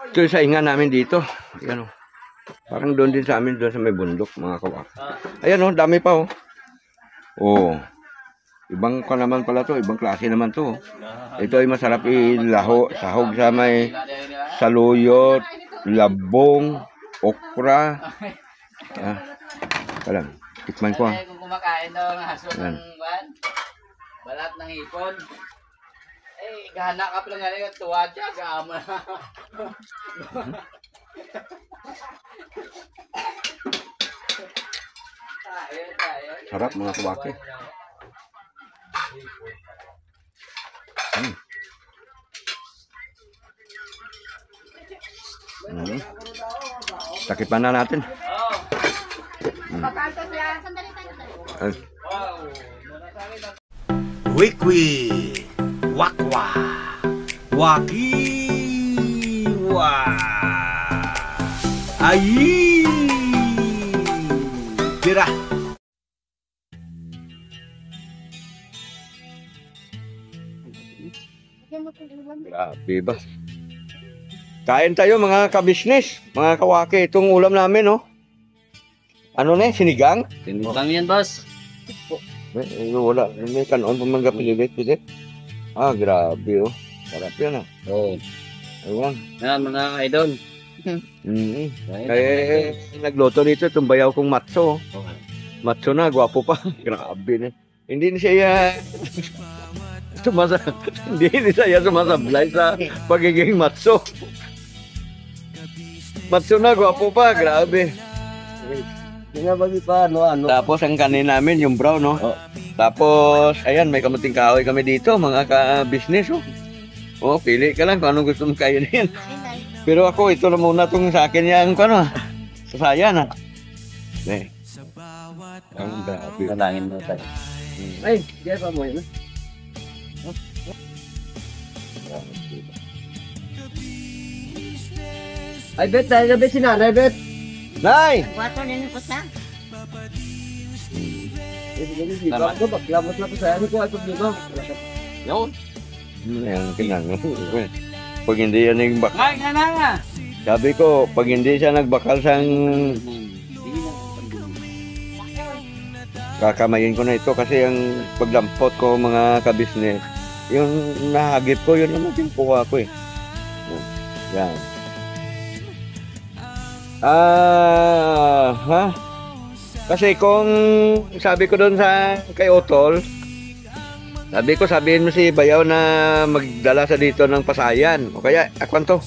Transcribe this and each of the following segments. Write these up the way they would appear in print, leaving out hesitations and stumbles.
Ito yung saingan namin dito. Ayan o. Parang doon din sa amin, doon sa may bundok, mga kawaki. Ayan o, dami pa o. Oh. Ibang ka naman pala to, ibang klase naman to. Ito ay masarap ilaho, sahog sa may saluyot, labong, okra. Kalang, tikman ko. Kung kumakain daw ng aso ng balat ng hipon. Eh, gana ka pala nga yung tuwa siya, gama. Sarap mga kawaki. Takipan na natin. Wikwi, wakwa, wakiwa, ayi, tira. Grabe ba? Kain tayo mga kabisnes, mga kawaki. Itong ulam namin, oh. Ano na, sinigang? Sinigang yan, boss. Wala. May kanon pa mga pilit. Ah, grabe, oh. Sarap yan, ah. Oo. Ayun. Yan, mga idol. Kaya nagluto dito itong bayaw kong matso. Matso na, gwapo pa. Grabe na. Hindi na siya hindi siya sumasablay sa pagiging matso. Matso na, gwapo pa. Grabe. Tapos ang kanin namin, yung brown, no? Tapos, ayan, may kamuting kahoy kami dito, mga ka-business, oh. Oh, pili ka lang kung anong gusto mong kainin. Pero ako, ito na muna itong sa akin yung, ano, sasayan, ha. Ang grabe. Nalangin mo tayo. Ay, diyan pa mo yun, Ay, Bet, dahil na Bet si Nanay, Bet. Nay! Wato na ko sa. Ako, baklamot na po sa ano ko, ay pag-libang. Yun. Ayan, kinang. Pag hindi yan yung bakal. Ay, nga. Sabi ko, pag hindi siya nagbakal sang kakamayin ko na ito kasi ang pagdampot ko mga kabisnes, yung nahagip ko, yun naman yung kuha ko eh. Yan. Ha? Kasi kung sabi ko doon sa kay Otol, sabihin mo si Bayaw na magdala sa dito ng pasayan. O kaya, akwan to?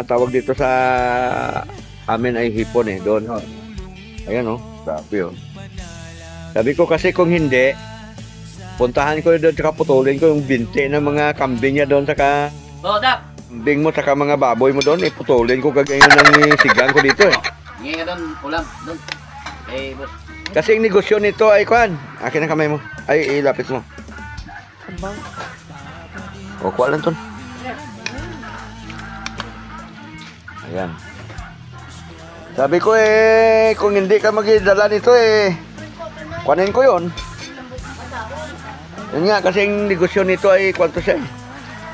Tawag dito sa amin ay hipon eh, doon. Ayan o, sabi o. Sabi ko kasi kung hindi, puntahan ko doon saka putulin ko yung binti ng mga kambing niya doon saka kambing mo saka mga baboy mo doon, iputulin ko kagayon ng sigang ko dito eh. Ngayon nga doon, ulam, doon. Eh, boss. Kasi yung negosyo nito ay kwan, akin ang kamay mo, ay ilapit mo. O, kuha lang to. Ayan. Sabi ko eh, kung hindi ka magdala nito eh, kuhanin ko yun. Yun nga, kasi yung negosyo nito ay kwanto siya eh.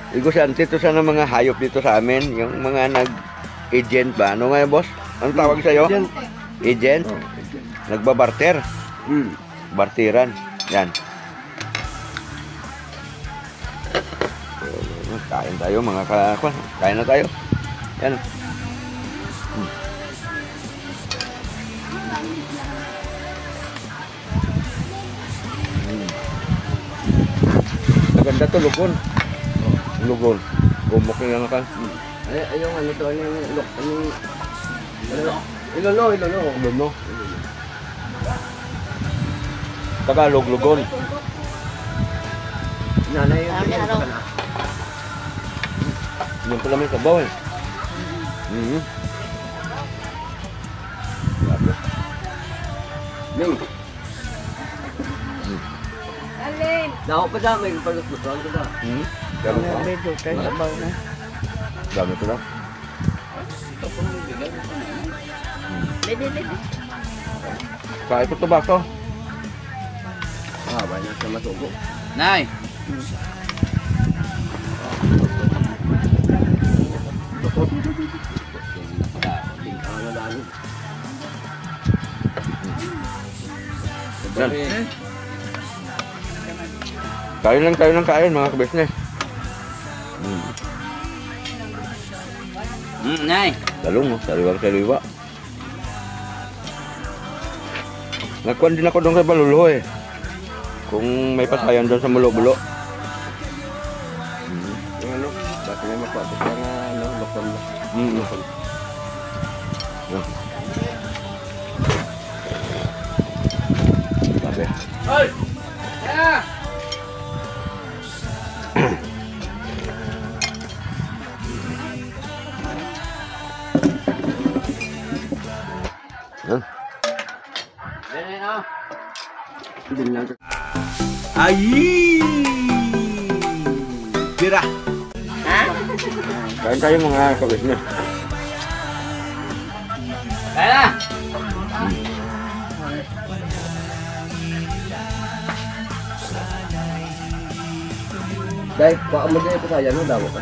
Negosyante ito sa mga hayop dito sa amin, yung mga nag-agent ba? Ano nga boss? Anong tawag sa'yo? Agent? Nagbabarter. Barteran. Yan. Kain tayo mga kakwan. Kain na tayo. Yan. Maganda to, lugon. Lugon. Gumok yung nga kan. Ay, yung ano to, Ilolo. Tagalog, lugon. Nanay yung yun pala may sabaw eh. Ning. Alin. Nako pa dami yung paluslusan ko ba? Dami pa. Medyo kayo sabaw na. Dami pa daw. Lede. Kaya ito to ba to? Ba niya sa masugo. Nay. Yan. Kain lang kain mga kabisnes. Nay. Talong, no? Sariwa. Nagkuhan din ako doon kay Baluluho eh. Kung may pasayan doon sa Mulo-Bulo. Yung ano, dati nga magpatos lang ano, lokal na. Lokal. Yan. Sabi. Hoy! Kaya! Yan. Ganyan o. Hindi lang. Ay! Tira! Ha? Kain tayo mga kabisnes. Kaya na! Dahil, baka mo din ito kaya, no? Dawa ka.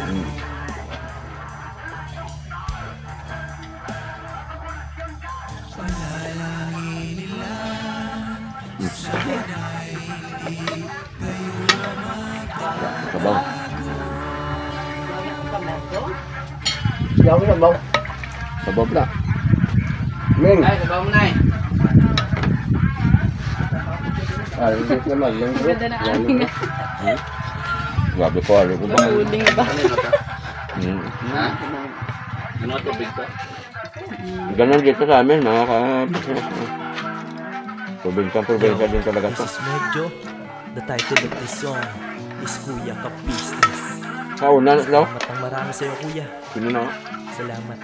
Sabaw. Yaw ka ba? Sabaw pala. Ming! Ay, sabaw mo, Nay. Hindi naman. Yung group. Ganda na amin na. Grabe ko, ano ko ba? Uling ba? Ha? Ano tubig to? Ganun dito sa amin, mga kabisnes. Probinsya din talaga to. This is Medyo. The title of this song is Kuya Ka Business. Kauna, no? Salamat ang marami sa'yo, Kuya. Sino na? Salamat.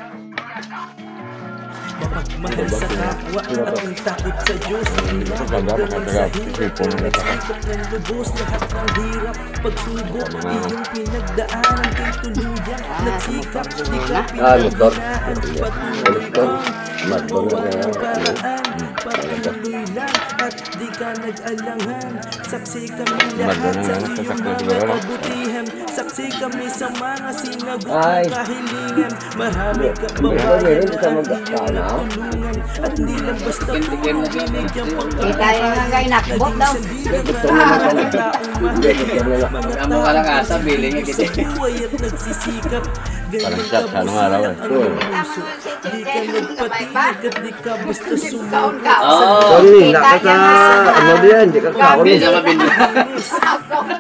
Mapagmahal sa kapwa at ang takot sa Diyos. Hinahanggang sa hirap at nagsangkot ng lubos. Lahat ng hirap, pagsubok, iyong pinagdaanan kay tuluyang nagsikap. Di ka Motor. pinaghihiraan, Motor. Motor na gumawa ng paraan. Patuloy lang at di ka nag-alangan. Saksi kami lahat sa iyong mga kabutihan. Saksi kami sa mga sinagot Ay. ng kahilingan. Marami ka Meron babayan ka na mag-akala. tulungan. At di lang basta puro binigyan Di tayo nga kayo nakbot daw. mga taong mahal. Mga Amo ka lang asa, biling nga sa kita. buhay at nagsisikap. Parang shot sa anong araw eh. Di ka nagpatinag at di ka basta sumunod. Oo. Sorry, naka sa ano diyan, di ka kaon. Hindi sa mabindi.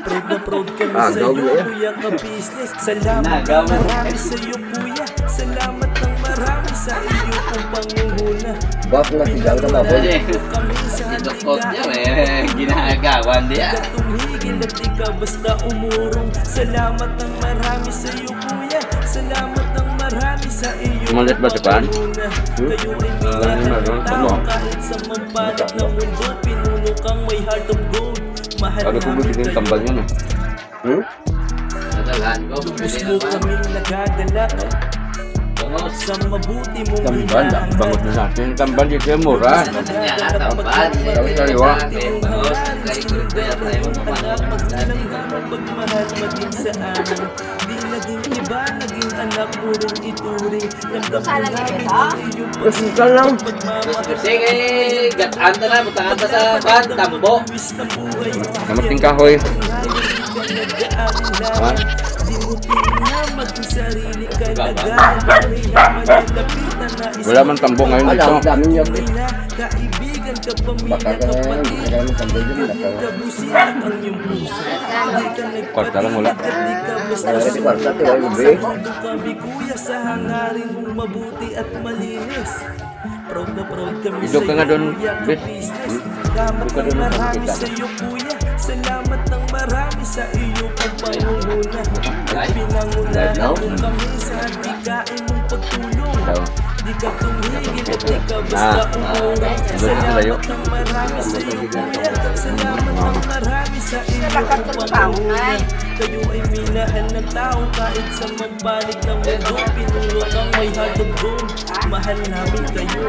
Proud na proud kami Ah, sa gaw iyo, mo yan. Kuya Ka Business. Salamat Nagaw ng mo. marami sa iyo, Kuya. Salamat ng marami sa iyo kung pangunguna. Bak na sigal ka ba? Kasi, Kami sa idukot niya, may ginagawan diya. tumigil at ikaw basta umurong. Salamat ng marami sa iyo, Kuya. Salamat ng marami sa iyo. Umalis ba si Pan? Kayo ay minahal ng tao kahit sa mampalit ng mundo. Pinuno kang may heart of gold. Mahal Sabi ko bibigyan ng tambal yan eh. Nadalhan ko, Lubos bili mo naman. kaming nagagalak Bangos. sa mabuti mong Tambal, bangot na natin. Tambal dito yung mura. Niya nga, tamban. Tapos kaliwa. Bangos. Kaya kaya tayo Anak, magpapangos. magbilang na magmahal maging sa akin. Di naging iba, naging anak mo rin ituring. Ramdam ko namin ang iyong Ka lang. pagmamahal. Sige, gataan na lang. Butangan ta sa ban, tambo. Namating kahoy. Ha? Di mo tingnan maging sarili ka nagagalit. Wala man tambo ngayon Wala, dito. ang dami niya. Kaibigan ka, Baka pamilya ka ka, na yan. kapatid. Baka naman tambay dyan. Kabusinan ang iyong puso. Di ka Kwarta lang wala. Di ka basta Wala si Kwarta, sumunod. tiwala mo, be. Sa mundo kami, Kuya, sa hangarin mong mabuti at malinis. Proud na proud kami Idog ka nga doon, Kuya Ka Bes. Business. Idog Salamat ka ng doon, marami nakikita. sa iyo, Kuya. Salamat ng marami sa iyo kung pangunguna. At pinangunahan mo kami sa dikain mong pagtulong. Ikaw. Di ka tumigil at di ka basta umurong. layo. Salamat ng marami sa iyo, Kuya. Salamat ng marami sa iyo kung pangunguna. Kayo ay minahal ng tao kahit sa mampalig ng mundo. Pinuno kang may heart of gold. Mahal namin kayo.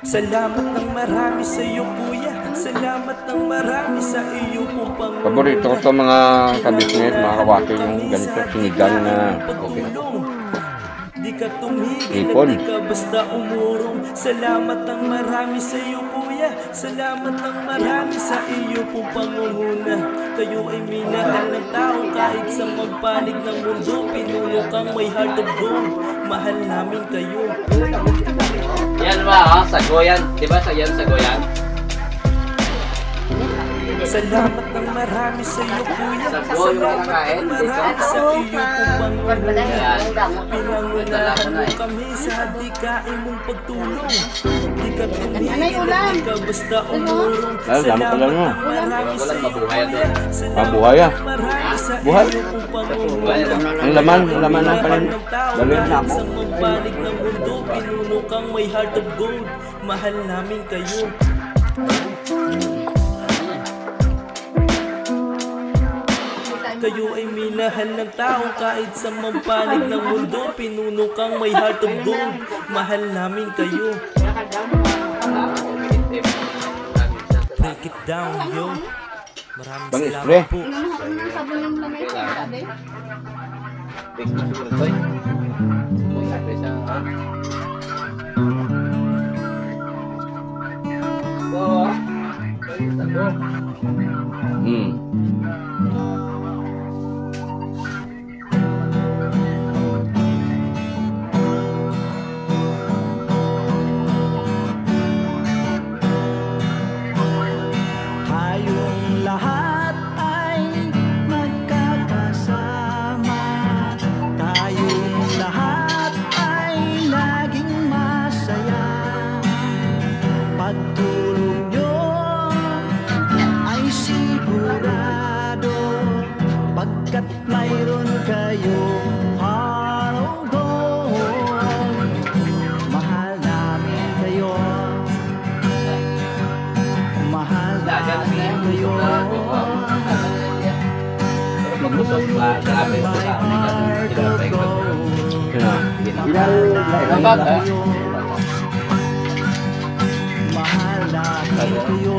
Salamat ng marami sa iyo, Kuya. Salamat ng marami sa iyo kung pangunguna. Paborito ko sa mga kabisnes, mga kawaki yung ganito, sinigang na okay. Di ka tumigil Ipon. at di ka basta umurong. Salamat ng marami sa iyo, Kuya. Salamat ng marami sa iyo pong pangunguna. Kayo ay minahal ng tao kahit sa magpanig ng mundo. Pinuno kang may heart of gold. Mahal namin kayo. Yan ba, ha? Sagoyan. Diba sa yan, sagoyan? Salamat ng marami sa iyo, kuya. Sagoy yung Salamat kinakain. ng marami sa iyo pong pangunguna. Yan. Pinangunahan mo kami sa hadikain mong pagtulong. Di ka tumigil at di ka basta umurong. Ay, dami ko lang nga. Marami sa iyo, Mabuhay kuya. Mabuhay ah. Marami sa Buhay. iyo pong pangunguna. Ang laman ng panin. Dalhin na ako. Sa magpanig ng mundo, pinuno kang may heart of gold. Mahal namin kayo. Kayo ay minahal ng tao kahit sa mampanig ng mundo. Pinuno kang may heart of gold. Mahal namin kayo. Break it down, yo. Maraming Bang salamat spray. po. Sabon yung lamay ko, sabi. Big na siguro to, eh. Sabi sa... Oo. Sago. Hmm. Tayong lahat ay magkakasama. Tayong lahat ay laging masaya. Pagtulong nyo ay sigurado, pagkat mayroon kayo heart of gold. Mahal namin kayo. Mahal namin kayo. Maglusot ba? Grabe ko sa amin. Kinapay ko. Sino? Mahal namin kayo.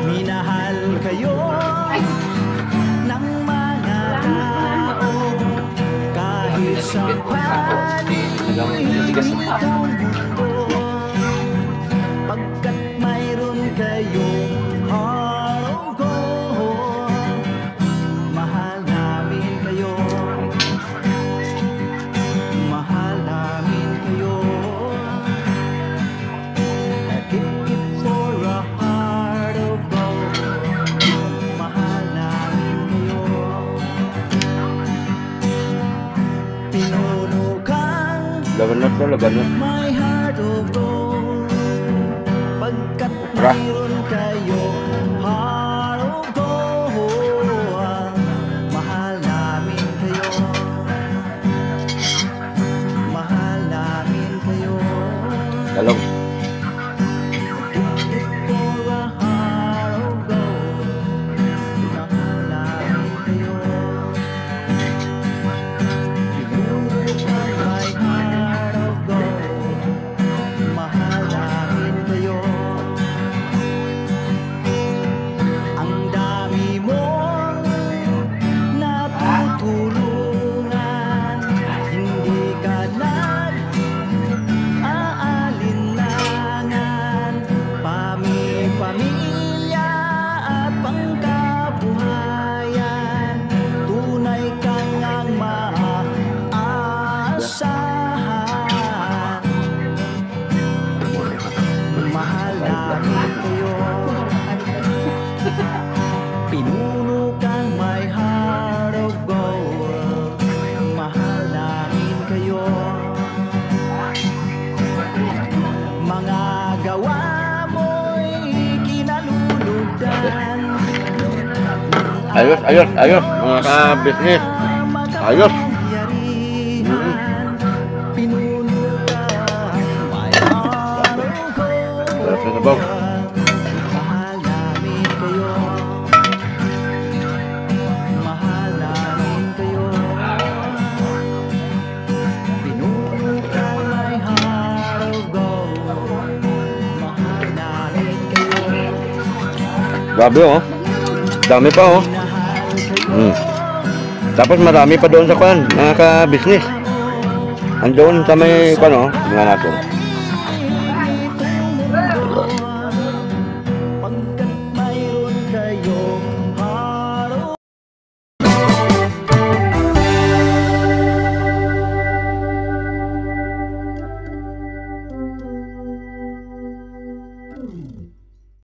Minahal kayo ng mga tao kahit sa panig itong mundo. Pagkat mayroon kayong heart of gold. Mahal namin kayo. Mahal namin kayo. Give it for a heart of gold. Mahal namin kayo. Pinuno kang Labanot to, labanot. my heart of gold. Pagkat mayroon kayo heart of gold. Mahal namin kayo. Mahal namin kayo. Talong. Give it for a heart of gold. Mahal namin kayo. Pinuno kang my heart of gold. Mahal namin kayo. Ang dami mong natutulungan. Hindi ka nag-aalinlangan. Pamilya at pangkabuhayan. Tunay kang ang maaasahan. Mahal namin kayo. Pinuno kang my heart of gold. Mahal namin kayo. Mga gawa mo'y kinalulugdan. Ayos, ayos, ayos. Mga ka-business. Ayos. Pinuno kang my heart of gold. Sarap na sabaw. Mahal namin kayo. Mahal namin kayo. Pinuno kang my heart of gold. Mahal namin kayo. Grabe oh. Dami pa oh. Minahal kayo. Hmm. Tapos marami pa doon sa kwan, mga ka-business. Andoon sa may kwan oh. Tingnan natin.